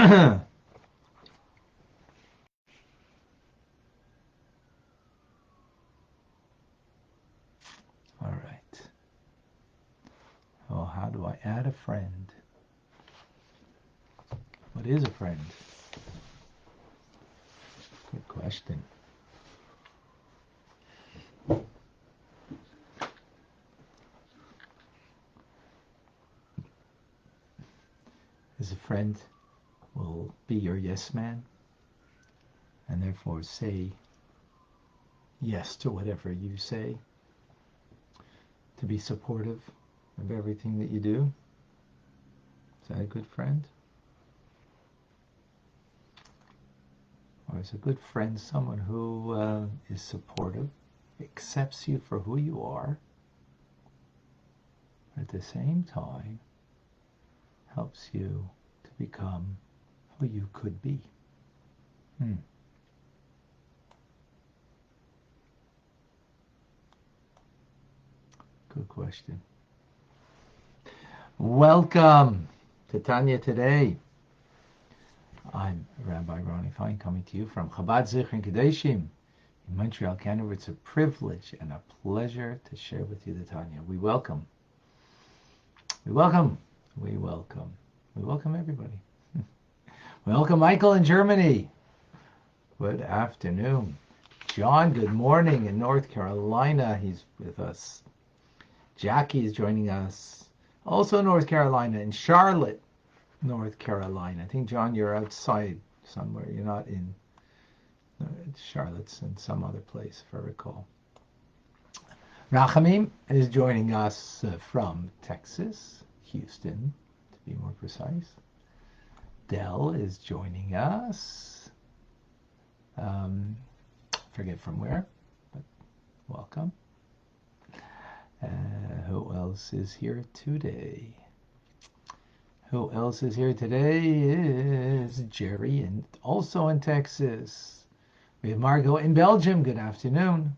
All right. Well, how do I add a friend? What is a friend? Good question. As a friend will be your yes man, and therefore say yes to whatever you say, to be supportive of everything that you do. Is that a good friend? Or is a good friend someone who is supportive, accepts you for who you are, but at the same time helps you to become who you could be? Good question. Welcome to Tanya Today. I'm Rabbi Ronnie Fine, coming to you from Chabad Zichron Kedoshim in Montreal, Canada. It's a privilege and a pleasure to share with you the Tanya. We welcome. We welcome. We welcome. We welcome everybody. Welcome Michael in Germany. Good afternoon. John, good morning in North Carolina. He's with us. Jackie is joining us. Also North Carolina, in Charlotte, North Carolina. I think, John, you're outside somewhere. You're not in Charlotte's in some other place, if I recall. Rachamim is joining us from Texas, Houston, to be more precise. Dell is joining us. Forget from where, but welcome. Who else is here today? Who else is here today is Jerry, and also in Texas. We have Margot in Belgium. Good afternoon.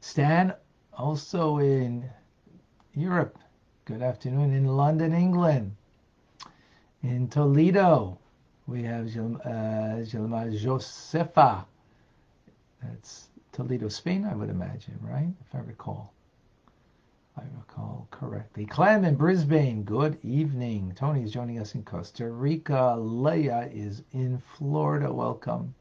Stan, also in Europe. Good afternoon. In London, England. In Toledo, we have Josefa. That's Toledo, Spain, I would imagine, right? If I recall correctly. Clem in Brisbane, good evening. Tony is joining us in Costa Rica. Leah is in Florida, welcome.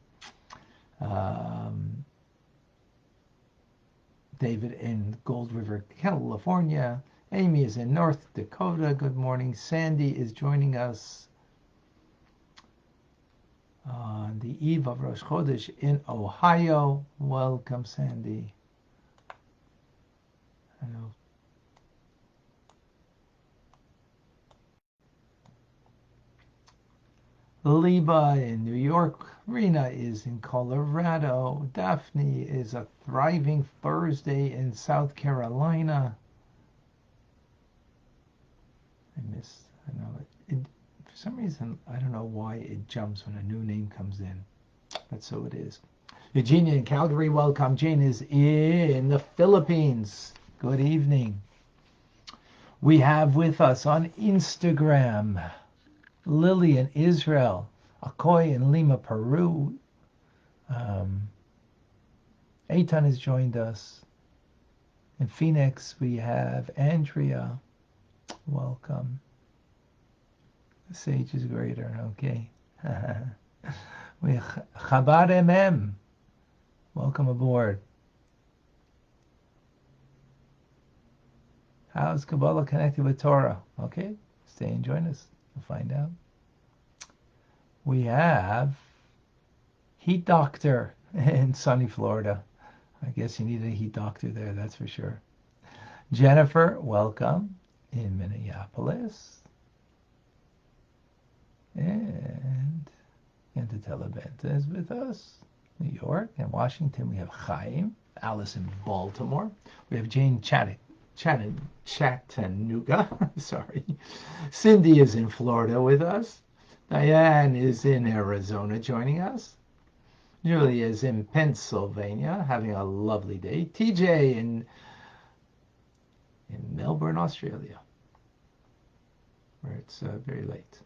David in Gold River, California. Amy is in North Dakota, good morning. Sandy is joining us on the eve of Rosh Chodesh in Ohio. Welcome, Sandy. I know. Liba in New York. Rena is in Colorado. Daphne is a thriving Thursday in South Carolina. I know it. For some reason, I don't know why it jumps when a new name comes in, but so it is. Eugenia in Calgary, welcome. Jane is in the Philippines. Good evening. We have with us on Instagram Lily in Israel, Akoy in Lima, Peru. Eitan has joined us. In Phoenix, we have Andrea. Welcome. The sage is greater, okay. We have Chabad MM. Welcome aboard. How's Kabbalah connected with Torah? Okay, stay and join us. You'll find out. We have Heat Doctor in sunny Florida. I guess you need a heat doctor there, that's for sure. Jennifer, welcome in Minneapolis. And Telebenta is with us. New York and Washington. We have Chaim. Alice in Baltimore. We have Jane Chattanooga. Sorry. Cindy is in Florida with us. Diane is in Arizona joining us. Julia is in Pennsylvania having a lovely day. TJ in Melbourne, Australia, where it's very late.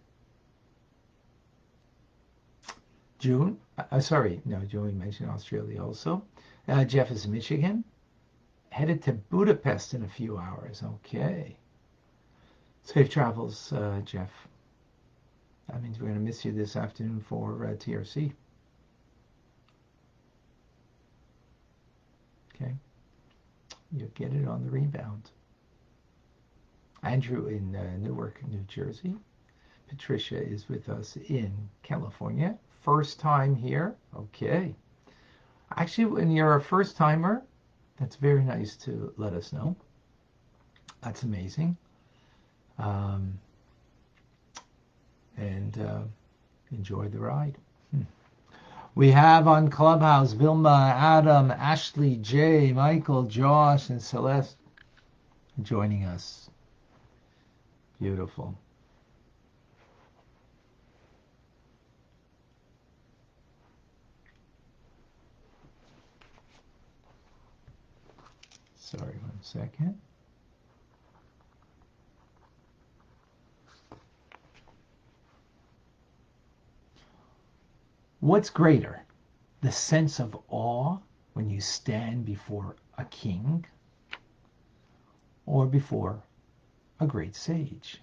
June, June, we mentioned Australia also. Jeff is in Michigan. Headed to Budapest in a few hours. Okay. Safe travels, Jeff. That means we're going to miss you this afternoon for TRC. Okay. You'll get it on the rebound. Andrew in Newark, New Jersey. Patricia is with us in California. First time here. Okay. Actually, when you're a first timer, that's very nice to let us know. That's amazing. And enjoy the ride. We have on Clubhouse Vilma, Adam, Ashley, Jay, Michael, Josh, and Celeste joining us. Beautiful. Sorry, 1 second. What's greater, the sense of awe when you stand before a king or before a great sage?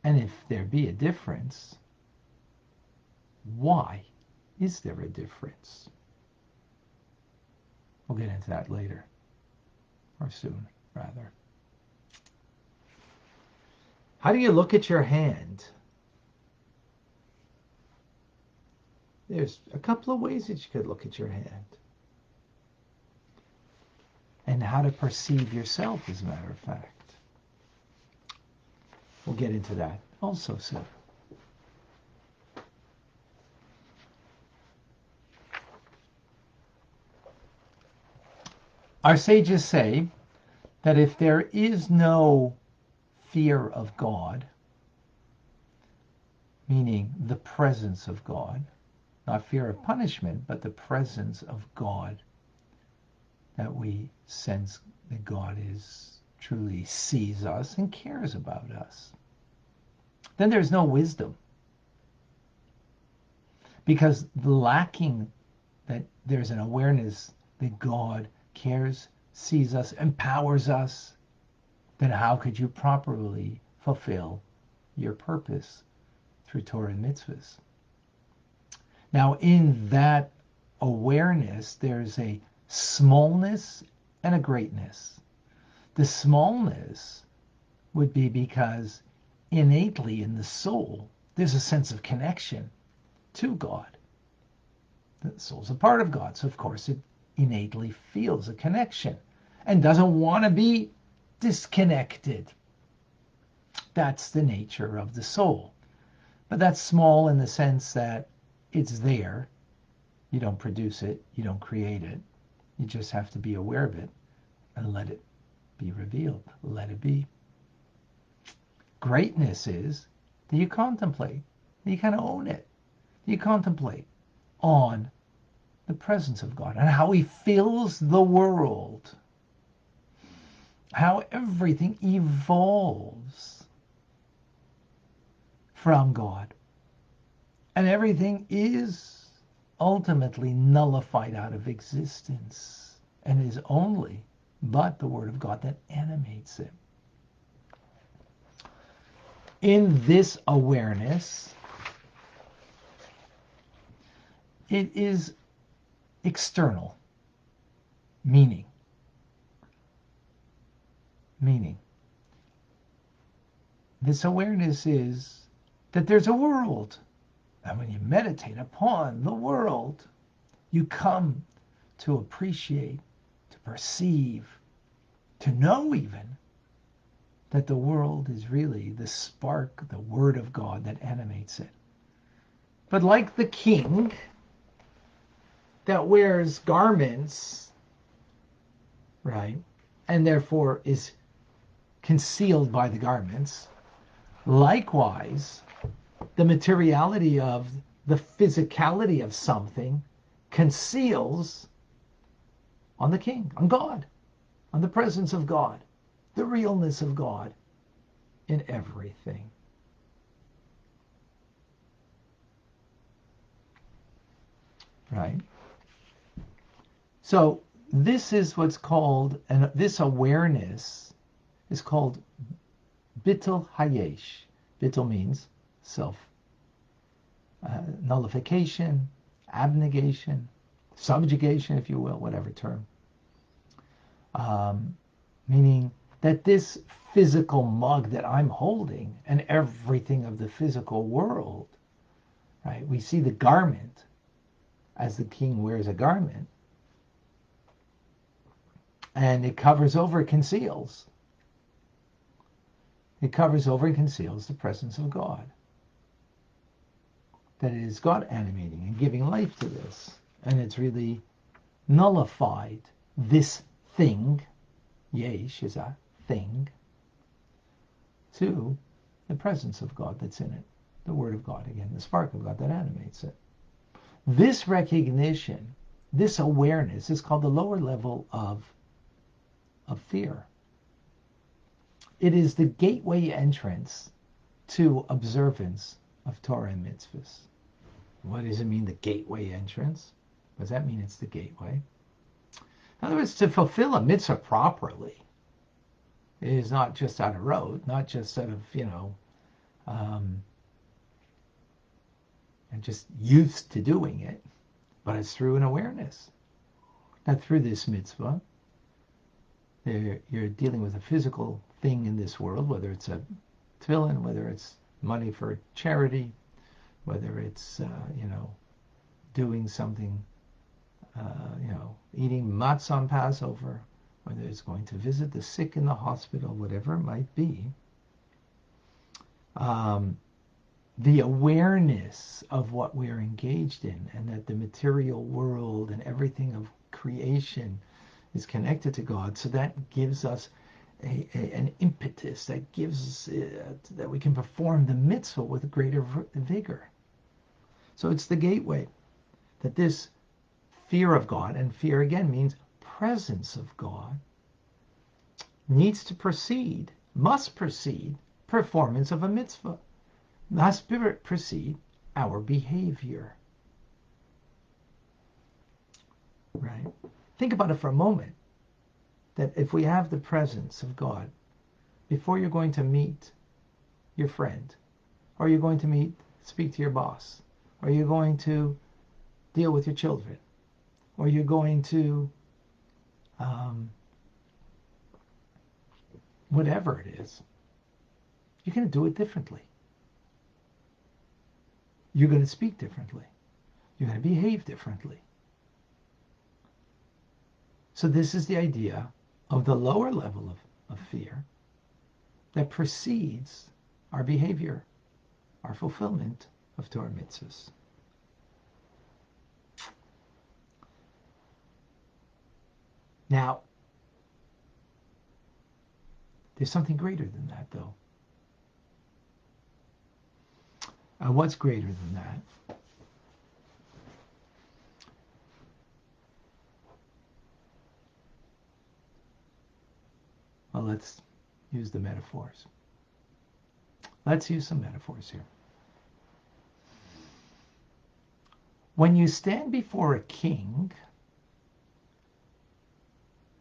And if there be a difference, why is there a difference? We'll get into that later, or soon, rather. How do you look at your hand? There's a couple of ways that you could look at your hand. And how to perceive yourself, as a matter of fact. We'll get into that also soon. Our sages say that if there is no fear of God, meaning the presence of God, not fear of punishment, but the presence of God, that we sense that God truly sees us and cares about us, then there's no wisdom. Because lacking that there's an awareness that God cares, sees us, empowers us, then how could you properly fulfill your purpose through Torah and mitzvahs? Now, in that awareness, there's a smallness and a greatness. The smallness would be because innately in the soul, there's a sense of connection to God. The soul's a part of God, so of course it innately feels a connection and doesn't want to be disconnected. That's the nature of the soul. But that's small in the sense that it's there. You don't produce it. You don't create it. You just have to be aware of it and let it be revealed. Let it be. Greatness is that you contemplate. You kind of own it. You contemplate on the presence of God and how he fills the world. How everything evolves from God. And everything is ultimately nullified out of existence and is only but the Word of God that animates it. In this awareness, it is external, meaning. This awareness is that there's a world. And when you meditate upon the world, you come to appreciate, to perceive, to know even that the world is really the spark, the Word of God that animates it. But like the king that wears garments, right, and therefore is concealed by the garments, likewise, the materiality of the physicality of something conceals on the king, on God, on the presence of God, the realness of God in everything. right? So this is what's called, and this awareness is called bittul hayesh. Bittul means self nullification, abnegation, subjugation, if you will, whatever term. Meaning that this physical mug that I'm holding and everything of the physical world, right? We see the garment as the king wears a garment, and it covers over, it conceals. It covers over and conceals the presence of God. That it is God animating and giving life to this. And it's really nullified this thing, yesh is a thing, to the presence of God that's in it. The Word of God, again, the spark of God that animates it. This recognition, this awareness is called the lower level of fear. It is the gateway entrance to observance of Torah and mitzvahs. What does it mean, the gateway entrance? What does that mean, it's the gateway? In other words, to fulfill a mitzvah properly, it is not just out of rote, not just out of, and just used to doing it, but it's through an awareness. That through this mitzvah, you're dealing with a physical thing in this world, whether it's a tefillin, whether it's money for charity, whether it's, doing something, eating matzah on Passover, whether it's going to visit the sick in the hospital, whatever it might be. The awareness of what we are engaged in, and that the material world and everything of creation is connected to God, so that gives us an impetus, that gives that we can perform the mitzvah with greater vigor. So it's the gateway, that this fear of God, and fear again means presence of God, needs to precede, must precede performance of a mitzvah, must precede our behavior. Right? Think about it for a moment, that if we have the presence of God, before you're going to meet your friend, or you're going to speak to your boss, or you're going to deal with your children, or you're going to whatever it is, you're going to do it differently. You're going to speak differently. You're going to behave differently. So this is the idea of the lower level of fear that precedes our behavior, our fulfillment of Torah mitzvahs. Now, there's something greater than that, though. What's greater than that? Well, let's use the metaphors. Let's use some metaphors here. When you stand before a king,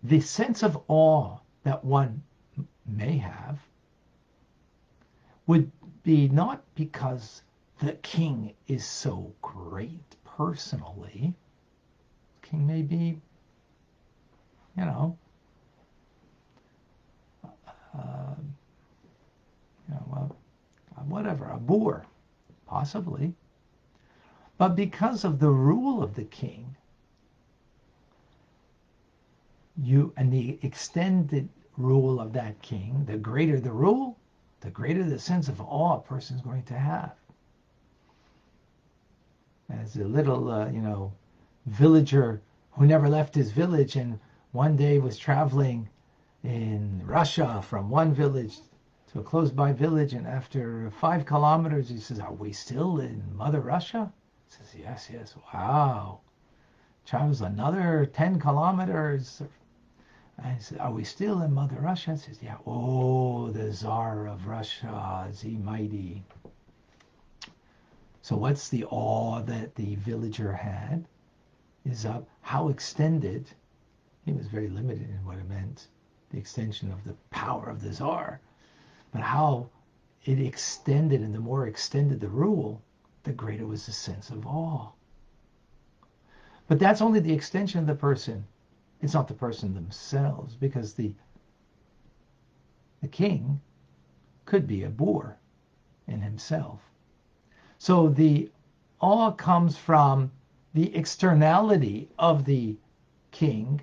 the sense of awe that one may have would be not because the king is so great personally. The king may be, whatever, a boor, possibly. But because of the rule of the king, and the extended rule of that king, the greater the rule, the greater the sense of awe a person's going to have. As a little, villager who never left his village, and one day was traveling in Russia from one village to a close-by village, and after 5 kilometers, he says, "Are we still in Mother Russia?" He says, yes, wow. Travels another 10 kilometers. And he said, "Are we still in Mother Russia?" He says, "Yeah." "Oh, the Tsar of Russia, is he mighty?" So what's the awe that the villager had? is of how extended, he was very limited in what it meant, the extension of the power of the Tsar, but how it extended, and the more extended the rule, the greater was the sense of awe. But that's only the extension of the person. It's not the person themselves, because the king could be a boor in himself. So the awe comes from the externality of the king.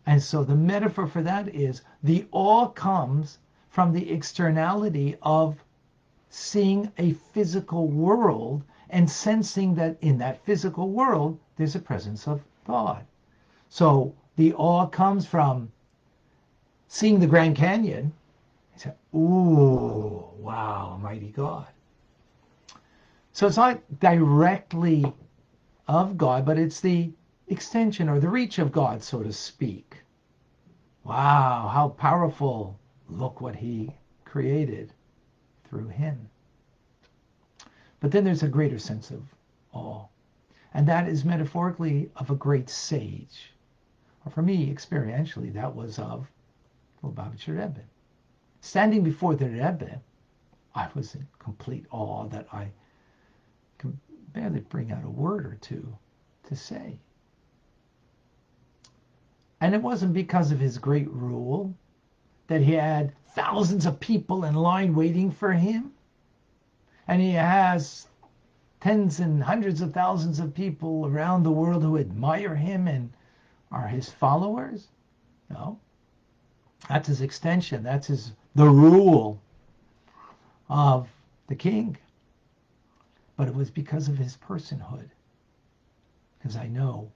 And so the metaphor for that is the awe comes from the externality of seeing a physical world and sensing that in that physical world there's a presence of God. So the awe comes from seeing the Grand Canyon. You say, ooh, wow, mighty God. So it's not directly of God, but it's the extension or the reach of God, so to speak. Wow, how powerful. Look what he created through him. But then there's a greater sense of awe. And that is metaphorically of a great sage. Or for me, experientially, that was of Lubavitcher Rebbe. Standing before the Rebbe, I was in complete awe that I could barely bring out a word or two to say. And it wasn't because of his great rule that he had thousands of people in line waiting for him, and he has tens and hundreds of thousands of people around the world who admire him and are his followers. No, that's his extension. That's the rule of the king. But it was because of his personhood. Because I know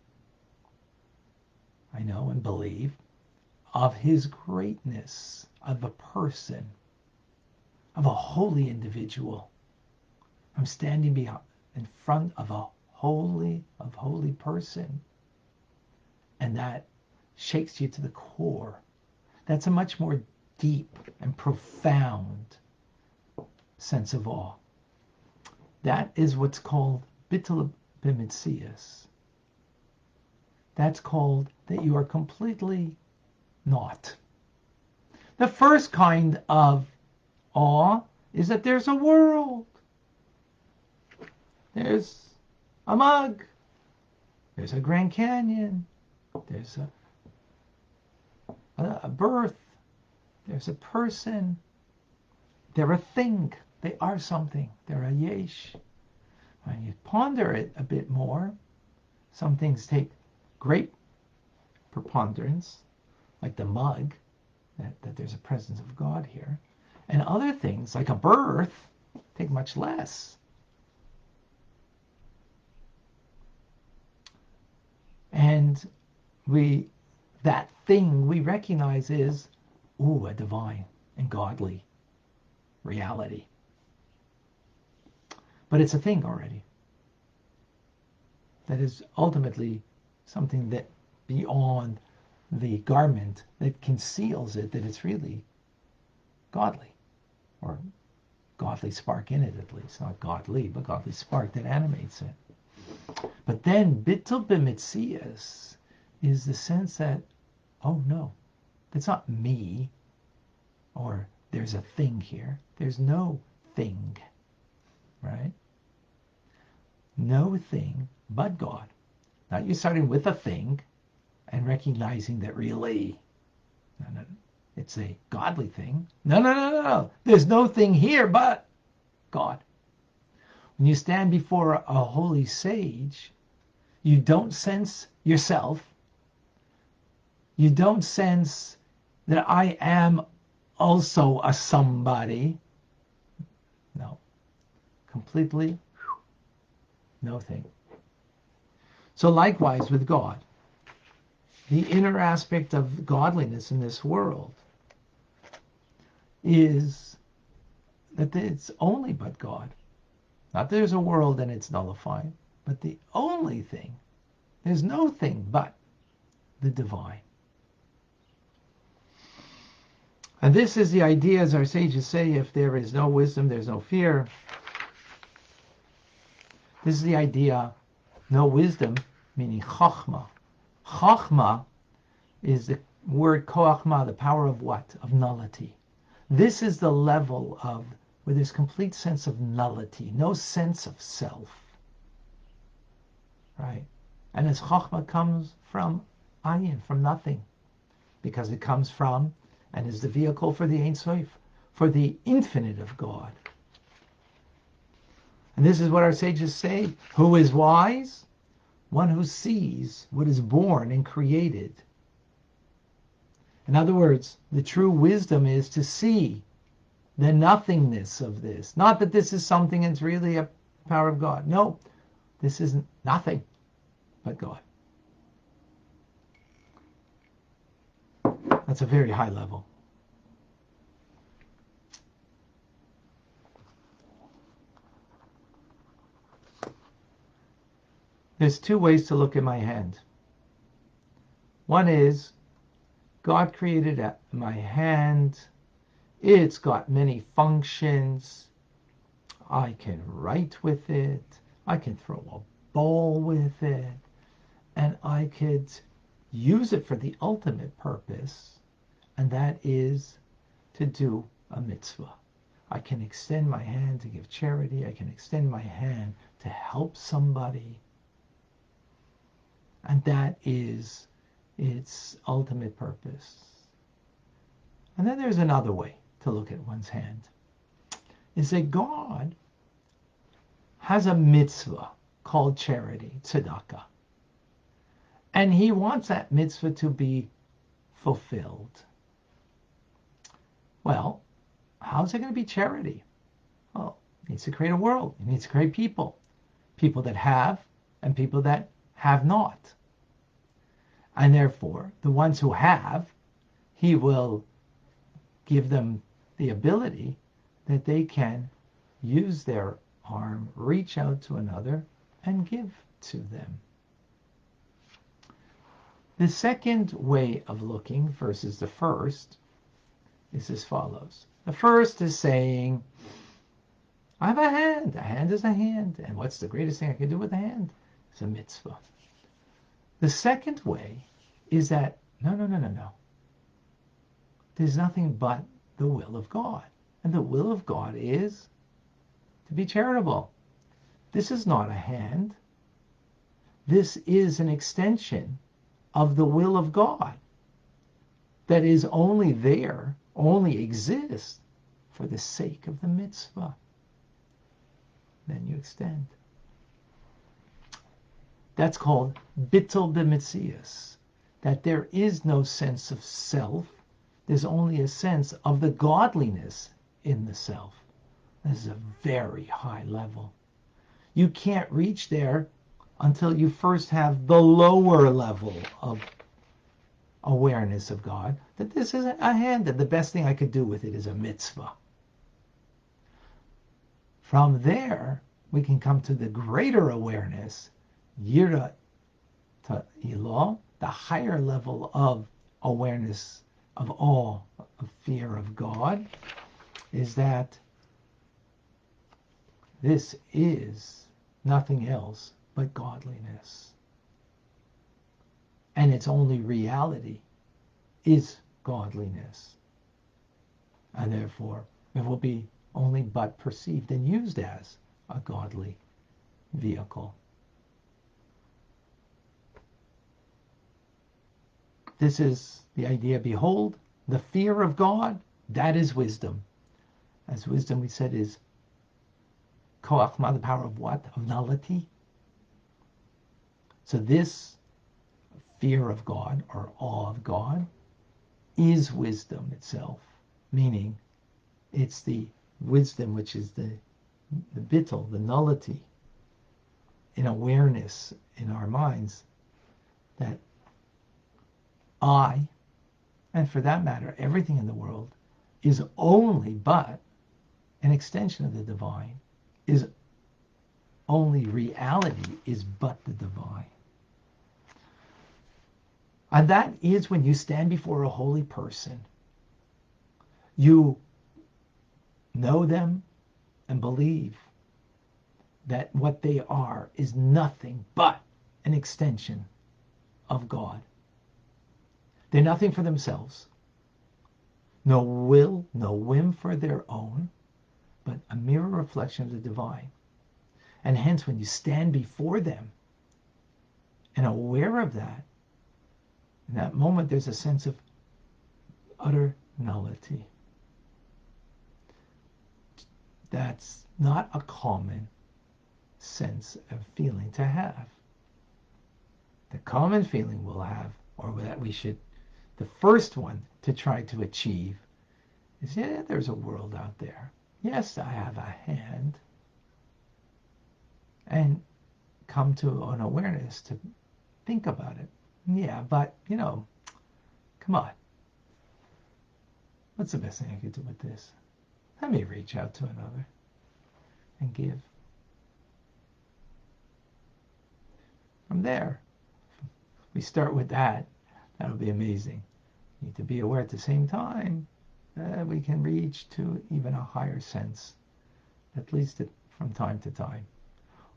and believe of his greatness, of a person, of a holy individual. I'm standing in front of a holy person. And that shakes you to the core. That's a much more deep and profound sense of awe. That is what's called bittul b'mitzias. That's called that you are completely not. The first kind of awe is that there's a world. There's a mug. There's a Grand Canyon. There's a birth. There's a person. They're a thing. They are something. They're a yesh. When you ponder it a bit more, some things take great preponderance, like the mug, that there's a presence of God here. And other things, like a birth, take much less. And that thing we recognize is, a divine and godly reality. But it's a thing already. That is ultimately something that beyond the garment that conceals it, that it's really godly, or godly spark in it at least. Not godly, but godly spark that animates it. But then bittul b'mitzias is the sense that, oh no, that's not me, or there's a thing here. There's no thing, right? No thing but God. Not you starting with a thing and recognizing that really, no, it's a godly thing. No. There's no thing here but God. When you stand before a holy sage, you don't sense yourself. You don't sense that I am also a somebody. No. Completely no thing. So likewise with God, the inner aspect of godliness in this world is that it's only but God. Not that there's a world and it's nullified, but the only thing, there's no thing but the divine. And this is the idea, as our sages say, if there is no wisdom, there's no fear. This is the idea, no wisdom, meaning chokhmah. Chokhmah is the word koachma, the power of what? Of nullity. This is the level of where there's complete sense of nullity, no sense of self. Right? And as chokhmah comes from ayin, from nothing, because it comes from and is the vehicle for the Ein Sof, for the infinite of God. And this is what our sages say: who is wise? One who sees what is born and created. In other words, the true wisdom is to see the nothingness of this. Not that this is something that's really a power of God. No, this isn't nothing but God. That's a very high level. There's two ways to look at my hand. One is, God created my hand. It's got many functions. I can write with it. I can throw a ball with it. And I could use it for the ultimate purpose, and that is to do a mitzvah. I can extend my hand to give charity. I can extend my hand to help somebody. And that is its ultimate purpose. And then there's another way to look at one's hand, is that God has a mitzvah called charity, tzedakah. And he wants that mitzvah to be fulfilled. Well, how's it going to be charity? Well, he needs to create a world. He needs to create people. People that have and people that have not. And therefore, the ones who have, he will give them the ability that they can use their arm, reach out to another, and give to them. The second way of looking versus the first is as follows. The first is saying, I have a hand. A hand is a hand. And what's the greatest thing I can do with a hand? It's a mitzvah. The second way is that, no. There's nothing but the will of God. And the will of God is to be charitable. This is not a hand. This is an extension of the will of God that is only there, only exists for the sake of the mitzvah. Then you extend. That's called bittul b'mitzias, that there is no sense of self. There's only a sense of the godliness in the self. This is a very high level. You can't reach there until you first have the lower level of awareness of God, that this is a hand, and the best thing I could do with it is a mitzvah. From there, we can come to the greater awareness, yira to ilah, the higher level of awareness of awe, of fear of God, is that this is nothing else but godliness. And its only reality is godliness. And therefore, it will be only but perceived and used as a godly vehicle. This is the idea, behold, the fear of God, that is wisdom. As wisdom, we said, is koachma, the power of what? Of nullity. So this fear of God, or awe of God, is wisdom itself, meaning it's the wisdom which is the bittul, the nullity, in awareness in our minds that I, and for that matter, everything in the world, is only but an extension of the divine, is only reality, is but the divine. And that is when you stand before a holy person, you know them and believe that what they are is nothing but an extension of God. They're nothing for themselves. No will, no whim for their own, but a mirror reflection of the divine. And hence, when you stand before them and aware of that, in that moment, there's a sense of utter nullity. That's not a common sense of feeling to have. The common feeling we'll have, or that we should, the first one to try to achieve, is there's a world out there. Yes, I have a hand. And come to an awareness to think about it. Yeah, but, come on. What's the best thing I could do with this? Let me reach out to another and give. From there, we start with that. That'll be amazing. You need to be aware at the same time that we can reach to even a higher sense, at least from time to time.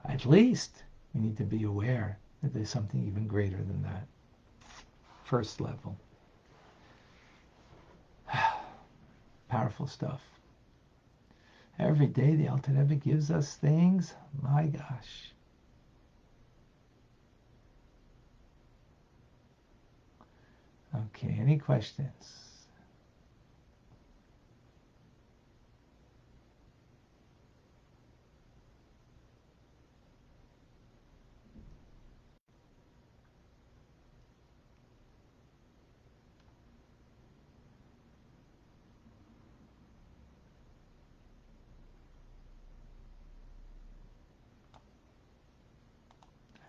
At least we need to be aware that there's something even greater than that. First level. Powerful stuff. Every day the Alter Rebbe gives us things. My gosh. Okay, any questions?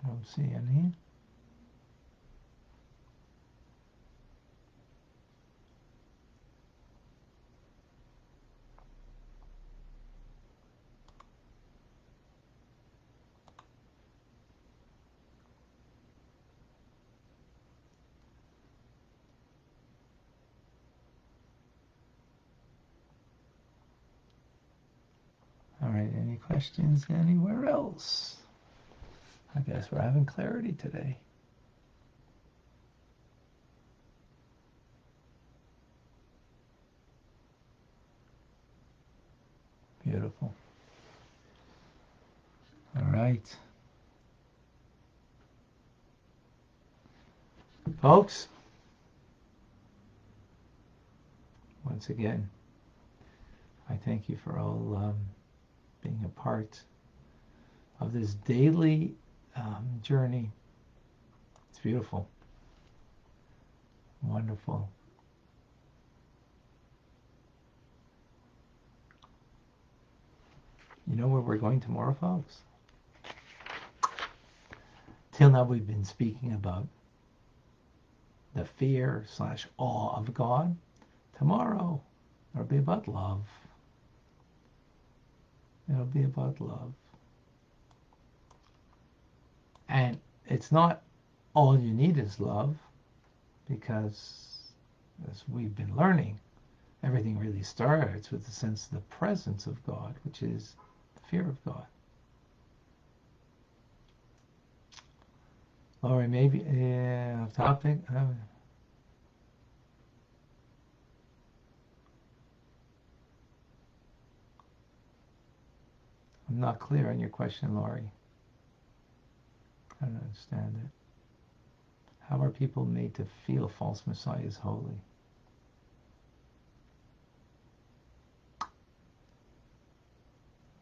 I don't see any. All right, any questions anywhere else? I guess we're having clarity today. Beautiful. All right. Folks, once again, I thank you for all being a part of this daily journey. It's beautiful. Wonderful. You know where we're going tomorrow, folks? Till now we've been speaking about the fear/awe of God. Tomorrow it'll be about love. It'll be about love. And it's not all you need is love, because as we've been learning, everything really starts with the sense of the presence of God, which is the fear of God. Laurie, maybe off topic. I'm not clear on your question, Laurie. I don't understand it. How are people made to feel false Messiah is holy?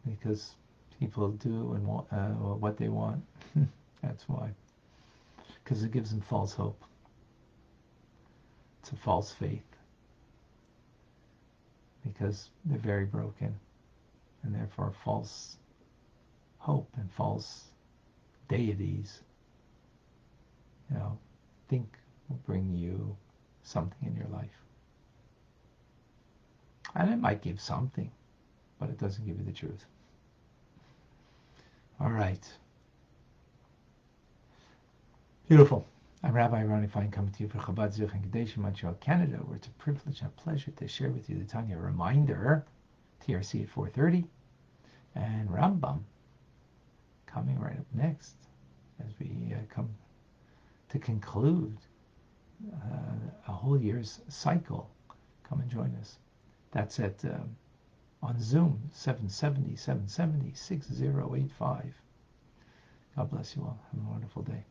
Because people do and want what they want. That's why. Because it gives them false hope. It's a false faith. Because they're very broken. And therefore false hope and false deities, think will bring you something in your life. And it might give something, but it doesn't give you the truth. All right. Beautiful. I'm Rabbi Ronnie Fine, coming to you from Chabad.Chabad, Montreal, Canada, where it's a privilege and a pleasure to share with you the Tanya reminder, TRC at 4:30, and Rambam coming right up next as we come to conclude a whole year's cycle. Come and join us. That's at on Zoom, 770-770-6085. God bless you all. Have a wonderful day.